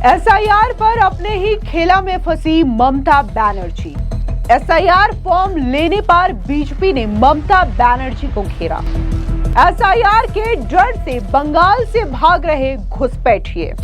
SIR पर अपने ही खेला में फंसी ममता बनर्जी। एसआईआर फॉर्म लेने पर बीजेपी ने ममता बनर्जी को घेरा। एसआईआर के डर से बंगाल से भाग रहे घुसपैठिए।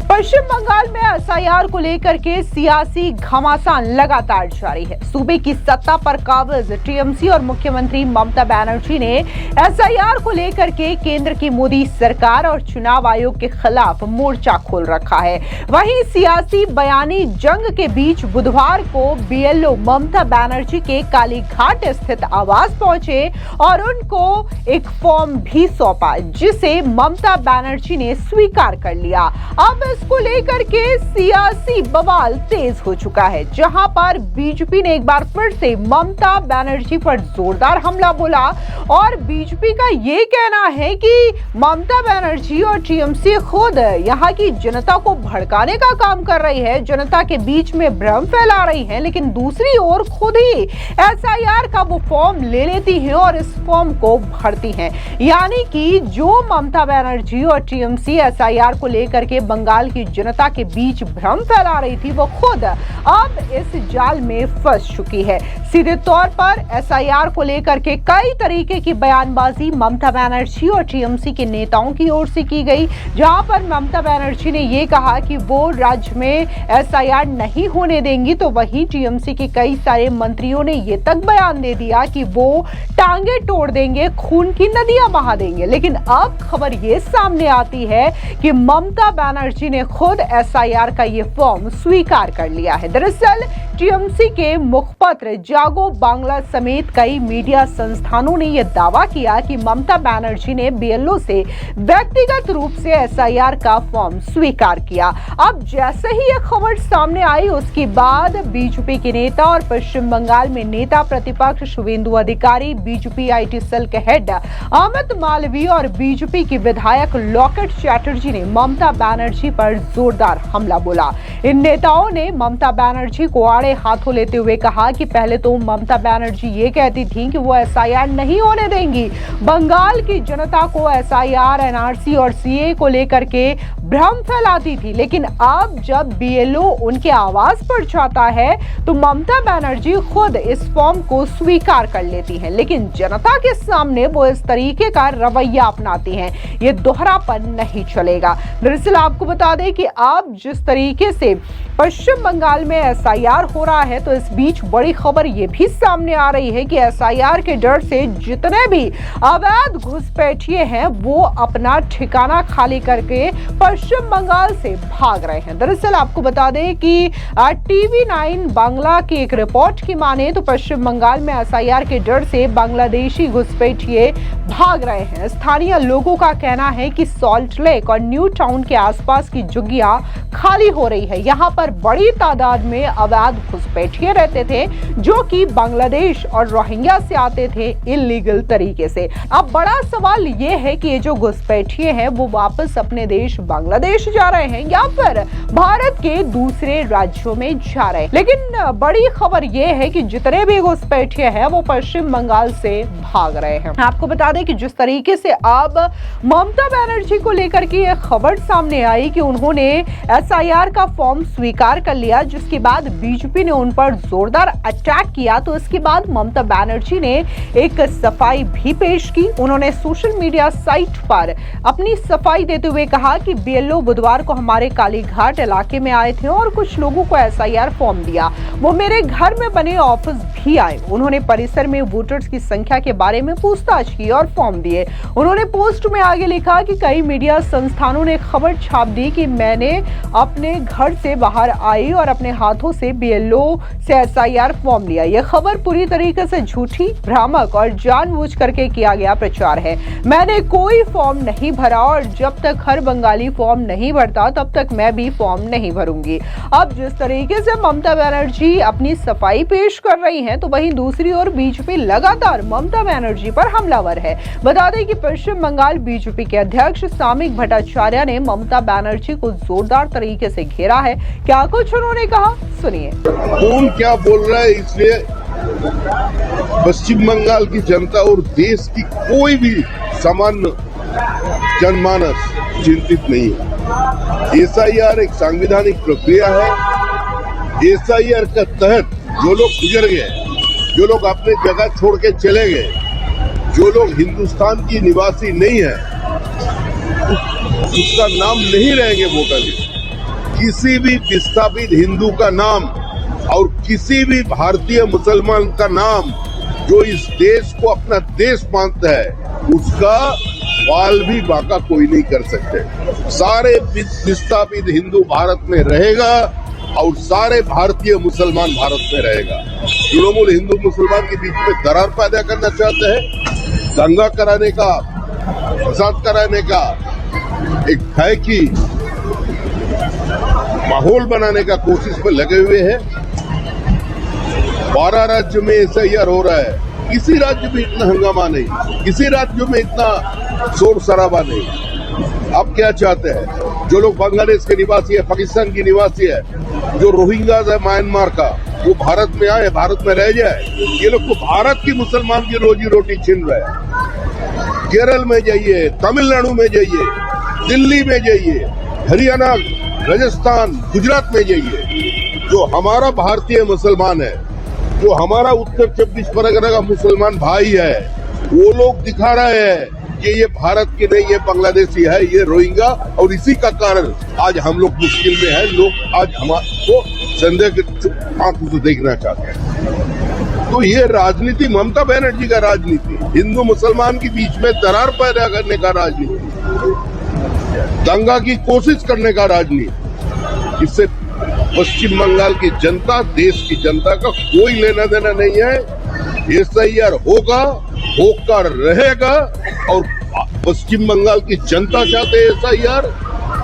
पश्चिम बंगाल में एसआईआर को लेकर के सियासी घमासान लगातार जारी है। सूबे की सत्ता पर काबिज टीएमसी और मुख्यमंत्री ममता बनर्जी ने एसआईआर को लेकर के केंद्र की मोदी सरकार और चुनाव आयोग के खिलाफ मोर्चा खोल रखा है। वहीं सियासी बयानी जंग के बीच बुधवार को बीएलओ ममता बनर्जी के कालीघाट स्थित आवास पहुंचे और उनको एक फॉर्म भी सौंपा, जिसे ममता बनर्जी ने स्वीकार कर लिया। अब इसको लेकर के सियासी बवाल तेज हो चुका है, जहां पर बीजेपी ने एक बार फिर से ममता बनर्जी पर जोरदार हमला बोला और बीजेपी का ये कहना है कि ममता बनर्जी और टीएमसी खुद यहां की जनता को भड़काने का काम कर रही है, जनता के बीच में भ्रम फैला रही है, लेकिन दूसरी ओर खुद ही एसआईआर का वो फॉर्म ले लेती है और इस फॉर्म को भरती है। यानी कि जो ममता बनर्जी और टीएमसी एसआईआर को लेकर के बंगाल की जनता के बीच भ्रम फैला रही थी, वो खुद अब इस जाल में फंस चुकी है। सीधे तौर पर एसआईआर को लेकर के कई तरीके की बयानबाजी ममता बनर्जी और टीएमसी के नेताओं की ओर से की गई, जहां पर ममता बनर्जी ने यह कहा कि वो राज्य में एसआईआर नहीं होने देंगी, तो वहीं टीएमसी के कई सारे मंत्रियों ने यह तक बयान दे दिया कि वो टांगे तोड़ देंगे, खून की नदियां बहा देंगे। लेकिन अब खबर ये सामने आती है कि ममता बनर्जी ने खुद एसआईआर का ये फॉर्म स्वीकार कर लिया है। दरअसल टीएमसी के मुखपत्र जागो बांग्ला समेत कई मीडिया संस्थानों ने यह दावा किया कि ममता बनर्जी ने बीएलओ से व्यक्तिगत रूप से एसआईआर का फॉर्म स्वीकार किया। अब जैसे ही यह खबर सामने आई, उसके बाद बीजेपी के नेता और पश्चिम बंगाल में नेता प्रतिपक्ष शुवेंदु अधिकारी, बीजेपी आईटी सेल के हेड अमित मालवीय और बीजेपी के विधायक लॉकेट चैटर्जी ने ममता बनर्जी पर जोरदार हमला बोला। इन नेताओं ने ममता बनर्जी को आड़े हाथों लेते हुए कहा कि पहले तो ममता बनर्जी ये कहती थी कि वो एसआईआर नहीं होने देंगी, बंगाल की जनता को एसआईआर, एनआरसी और सीए को लेकर के भ्रम फैलाती थी, लेकिन अब जब बीएलओ उनके आवास पर जाता है तो ममता बनर्जी खुद इस फॉर्म को स्वीकार कर लेती हैं, लेकिन जनता के सामने वो इस तरीके का रवैया अपनाती हैं। ये दोहरापन नहीं चलेगा। दरअसल आपको बता दें कि अब जिस तरीके से पश्चिम बंगाल में एसआईआर हो रहा है, तो इस बीच बड़ी खबर यह भी सामने आ रही है कि एसआईआर के डर से जितने भी अवैध घुसपैठिए हैं वो अपना ठिकाना खाली करके पश्चिम बंगाल से भाग रहे हैं। दरअसल आपको बता दें कि टीवी9 बांग्ला की एक रिपोर्ट की माने तो पश्चिम बंगाल में एसआईआर के डर से बांग्लादेशी घुसपैठिए भाग रहे हैं। स्थानीय लोगों का कहना है कि सॉल्ट लेक और न्यू टाउन के आसपास की जगह खाली हो रही है। यहाँ पर बड़ी तादाद में अवैध घुसपैठिए रहते थे, जो कि बांग्लादेश और रोहिंग्या से आते थे इलीगल तरीके से। अब बड़ा सवाल ये है कि ये जो घुसपैठिए हैं वो वापस अपने देश बांग्लादेश जा रहे हैं या फिर भारत के दूसरे राज्यों में जा रहे हैं। लेकिन बड़ी खबर ये है कि जितने भी घुसपैठिए हैं वो पश्चिम बंगाल से भाग रहे हैं। आपको बता दें कि जिस तरीके से अब ममता बनर्जी को लेकर के यह खबर सामने आई कि उन्होंने एसआईआर का फॉर्म स्वीकार कर लिया, जिसके बाद बीजेपी ने उन पर जोरदार अटैक किया, तो इसके बाद ममता बनर्जी ने एक सफाई भी पेश की। उन्होंने सोशल मीडिया साइट पर अपनी सफाई देते हुए कहा कि बीएलओ बुधवार को हमारे कालीघाट इलाके में आए थे और कुछ लोगों को एसआईआर फॉर्म दिया। वो मेरे घर में बने ऑफिस भी आए। उन्होंने परिसर में वोटर्स की संख्या के बारे में पूछताछ की और फॉर्म दिए। उन्होंने पोस्ट में आगे लिखा कि कई मीडिया संस्थानों ने खबर छाप दी कि मैंने अपने घर से बाहर आई और अपने हाथों से बीएलओ से एसआईआर फॉर्म लिया। यह खबर पूरी तरीके से झूठी, भ्रामक और जानबूझ करके किया गया प्रचार है। मैंने कोई फॉर्म नहीं भरा और जब तक हर बंगाली फॉर्म नहीं भरता तब तक मैं भी फॉर्म नहीं भरूंगी। अब जिस तरीके से ममता बनर्जी अपनी सफाई पेश कर रही हैं, तो वहीं दूसरी ओर बीजेपी लगातार ममता बनर्जी पर हमलावर है। बता दें कि पश्चिम बंगाल बीजेपी के अध्यक्ष सामिक भट्टाचार्य ने ममता बनर्जी को जोरदार तरीके से घेरा है। क्या कुछ उन्होंने कहा, सुनिए। कौन क्या बोल रहा है, इसलिए पश्चिम बंगाल की जनता और देश की कोई भी सामान्य जनमानस चिंतित नहीं है। एसआईआर एक संवैधानिक प्रक्रिया है। एसआईआर के तहत जो लोग गुजर गए, जो लोग अपने जगह छोड़ के चले गए, जो लोग हिंदुस्तान की निवासी नहीं है, उसका नाम नहीं रहेंगे वोटर लिस्ट। किसी भी विस्थापित हिंदू का नाम और किसी भी भारतीय मुसलमान का नाम जो इस देश को अपना देश मानता है, उसका बाल भी बांका कोई नहीं कर सकते। सारे विस्थापित हिंदू भारत में रहेगा और सारे भारतीय मुसलमान भारत में रहेगा। तृणमूल हिंदू मुसलमान के बीच में दरार पैदा करना चाहते हैं, दंगा कराने का, फसाद कराने का, एक भय की माहौल बनाने का कोशिश में लगे हुए हैं। 12 राज्य में एसआईआर हो रहा है, किसी राज्य में इतना हंगामा नहीं, किसी राज्य में इतना शोर शराबा नहीं। अब क्या चाहते हैं? जो लोग बांग्लादेश के निवासी है, पाकिस्तान की निवासी है, जो रोहिंग्याज है म्यांमार का, वो भारत में आए, भारत में रह जाए। ये लोग तो भारत की मुसलमान की रोजी रोटी छीन रहे हैं। केरल में जाइए, तमिलनाडु में जाइए, दिल्ली में जाइए, हरियाणा, राजस्थान, गुजरात में जाइए, जो हमारा भारतीय मुसलमान है, जो हमारा उत्तर 24 परगना का मुसलमान भाई है, वो लोग दिखा रहे हैं कि ये भारत के नहीं, ये बांग्लादेशी है, ये रोहिंग्या, और इसी का कारण आज हम लोग मुश्किल में हैं। लोग आज हमको संदेह के आंखों से देखना चाहते हैं। तो ये राजनीति ममता बनर्जी का राजनीति, हिंदू मुसलमान के बीच में दरार पैदा करने का राजनीति, दंगा की कोशिश करने का राजनीति, इससे पश्चिम बंगाल की जनता, देश की जनता का कोई लेना देना नहीं है। एसआईआर होगा, होकर रहेगा, और पश्चिम बंगाल की जनता चाहते हैं एसआईआर,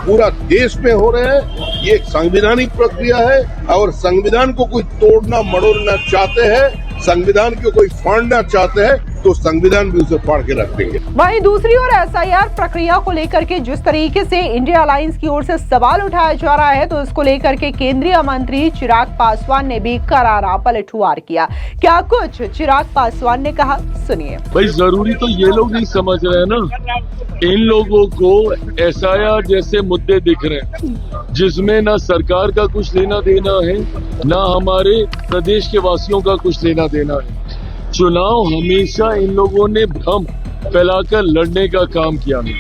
पूरा देश में हो रहे हैं। ये एक संवैधानिक प्रक्रिया है और संविधान को कोई तोड़ना मड़ोड़ना चाहते हैं, संविधान को कोई फाड़ना चाहते हैं, तो संविधान भी उसे फाड़ के रख देंगे। वहीं दूसरी ओर एसआईआर प्रक्रिया को लेकर के जिस तरीके से इंडिया अलायंस की ओर से सवाल उठाया जा रहा है, तो इसको लेकर के केंद्रीय मंत्री चिराग पासवान ने भी करारा पलटवार किया। क्या कुछ चिराग पासवान ने कहा, सुनिए। भाई जरूरी तो ये लोग नहीं समझ रहे हैं ना, इन लोगों को एसआईआर जैसे मुद्दे दिख रहे हैं जिसमें ना सरकार का कुछ लेना देना है, ना हमारे प्रदेश के वासियों का कुछ लेना देना है। चुनाव हमेशा इन लोगों ने भ्रम फैलाकर लड़ने का काम किया है।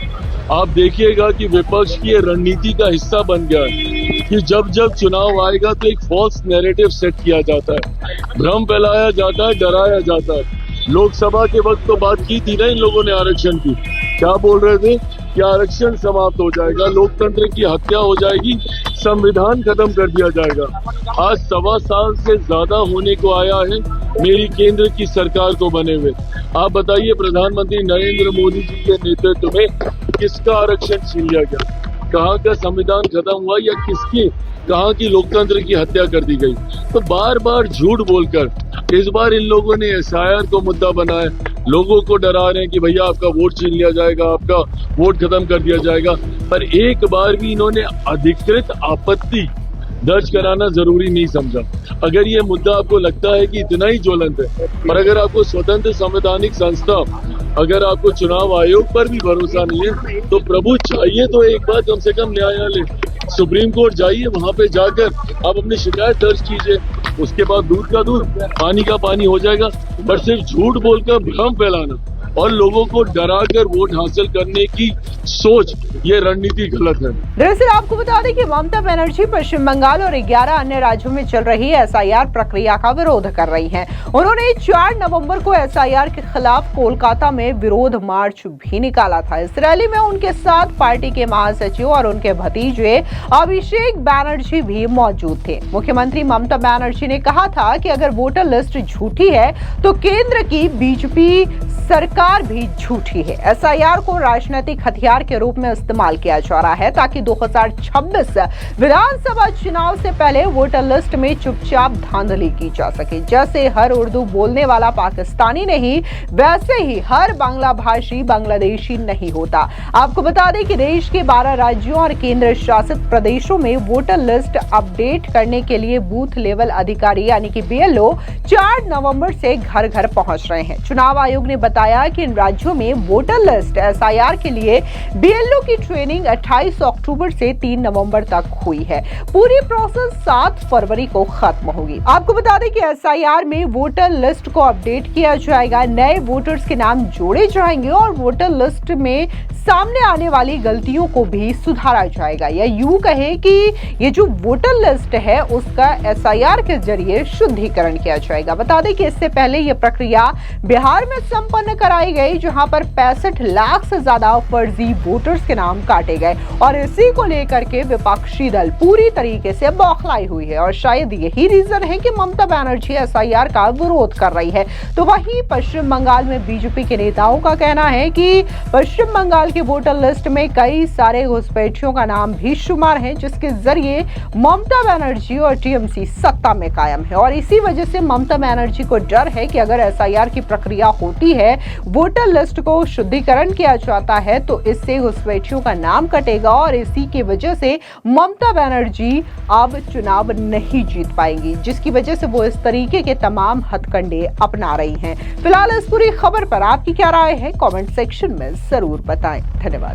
आप देखिएगा कि विपक्ष की ये रणनीति का हिस्सा बन गया है कि जब जब चुनाव आएगा तो एक फॉल्स नैरेटिव सेट किया जाता है, भ्रम फैलाया जाता है, डराया जाता है। लोकसभा के वक्त तो बात की थी ना इन लोगों ने आरक्षण की, क्या बोल रहे थे कि आरक्षण समाप्त हो जाएगा, लोकतंत्र की हत्या हो जाएगी, संविधान खत्म कर दिया जाएगा। आज 1.25 साल से ज्यादा होने को आया है मेरी केंद्र की सरकार को बने हुए। आप बताइए प्रधानमंत्री नरेंद्र मोदी जी के नेतृत्व में किसका आरक्षण छीन लिया गया, कहाँ का संविधान खत्म हुआ, या किसकी कहाँ की लोकतंत्र की हत्या कर दी गई। तो बार बार झूठ बोलकर इस बार इन लोगों ने एसआईआर को मुद्दा बनाया, लोगों को डरा रहे हैं कि भैया आपका वोट छीन लिया जाएगा, आपका वोट खत्म कर दिया जाएगा। पर एक बार भी इन्होंने अधिकृत आपत्ति दर्ज कराना जरूरी नहीं समझा। अगर ये मुद्दा आपको लगता है कि इतना ही ज्वलंत है, और अगर आपको स्वतंत्र संवैधानिक संस्था, अगर आपको चुनाव आयोग पर भी भरोसा नहीं है, तो प्रभु चाहिए तो एक बार कम से कम न्यायालय सुप्रीम कोर्ट जाइए, वहां पे जाकर आप अपनी शिकायत दर्ज कीजिए, उसके बाद दूध का दूध, पानी का पानी हो जाएगा। पर सिर्फ झूठ बोलकर भ्रम फैलाना और लोगों को डराकर वोट हासिल करने की सोच, ये रणनीति गलत है। दरअसल आपको बता दें कि ममता बनर्जी पश्चिम बंगाल और 11 अन्य राज्यों में चल रही एसआईआर प्रक्रिया का विरोध कर रही हैं। उन्होंने 4 नवंबर को एसआईआर के खिलाफ कोलकाता में विरोध मार्च भी निकाला था। इस रैली में उनके साथ पार्टी के महासचिव और उनके भतीजे अभिषेक बनर्जी भी मौजूद थे। मुख्यमंत्री ममता बनर्जी ने कहा था कि अगर वोटर लिस्ट झूठी है तो केंद्र की बीजेपी सरकार भी झूठी है। एसआईआर को राजनीतिक हथियार के रूप में इस्तेमाल किया जा रहा है ताकि 2026 विधानसभा चुनाव से पहले वोटर लिस्ट में चुपचाप धांधली की जा सके। जैसे हर उर्दू बोलने वाला पाकिस्तानी नहीं, वैसे ही हर बांग्ला भाषी बांग्लादेशी नहीं होता। आपको बता दें कि देश के 12 राज्यों और केंद्र शासित प्रदेशों में वोटर लिस्ट अपडेट करने के लिए बूथ लेवल अधिकारी यानी कि बीएलओ 4 नवंबर से घर घर पहुंच रहे हैं। चुनाव आयोग ने बताया कि इन राज्यों में वोटर लिस्ट एसआईआर के लिए बीएलओ की ट्रेनिंग 28 अक्टूबर से 3 नवंबर तक हुई है। पूरी प्रोसेस 7 फरवरी को खत्म होगी। आपको बता दें कि एसआईआर में वोटर लिस्ट को अपडेट किया जाएगा, नए वोटर्स के नाम जोड़े जाएंगे और वोटर लिस्ट में सामने आने वाली गलतियों को भी सुधारा जाएगा, या यूं कहें कि ये जो वोटर लिस्ट है उसका एसआईआर के जरिए शुद्धिकरण किया जाएगा। बता दें कि इससे पहले यह प्रक्रिया बिहार में संपन्न कराई गई, जहां पर 65 लाख से ज्यादा फर्जी वोटर्स के नाम काटे गए और इसी को लेकर के विपक्षी दल पूरी तरीके से बौखलाई हुई है और शायद यही रीजन है कि ममता बनर्जी एसआईआर का विरोध कर रही है। तो वहीं पश्चिम बंगाल में बीजेपी के नेताओं का कहना है कि पश्चिम बंगाल की वोटर लिस्ट में कई सारे घुसपैठियों का नाम भी शुमार है, जिसके जरिए ममता बनर्जी और टीएमसी सत्ता में कायम है और इसी वजह से ममता बनर्जी को डर है कि अगर एसआईआर की प्रक्रिया होती है, वोटर लिस्ट को शुद्धिकरण किया जाता है तो इससे घुसपैठियों का नाम कटेगा और इसी की वजह से ममता बनर्जी अब चुनाव नहीं जीत पाएंगी, जिसकी वजह से वो इस तरीके के तमाम हथकंडे अपना रही हैं। फिलहाल इस पूरी खबर पर आपकी क्या राय है, कमेंट सेक्शन में जरूर बताएं। धन्यवाद।